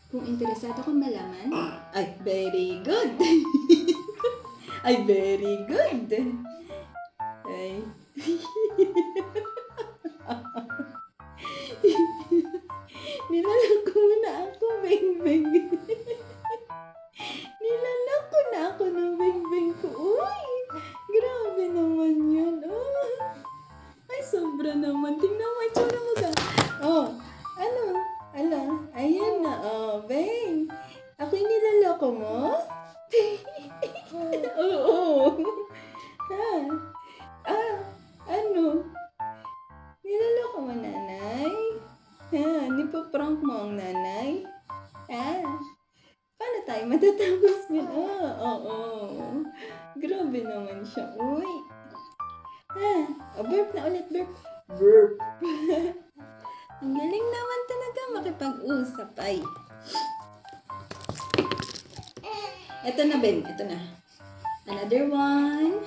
Kung interesado kang malaman, ay, very good. Ay, very good. Ay. Nilalako mo na ako, Beng Beng. Nilalako na ako ng Beng Beng ko. Uy, grabe naman yun. Oh. Ay, sobra naman. Tingnan mo, itsura mo ka. Oh, ano? Ala, ayan na. Oh, Beng. Ako'y nilalako mo? Oo. Ha? Ano? Nilalako mo, nanay? Ha? Nipaprank mo ang nanay? Paano tayo matatapos yun? Oo. Grabe naman siya. Uy. Burp na ulit, burp. Burp. Ang galing naman talaga makipag-usap. Ay. Ito na, Ben. Ito na. Another one.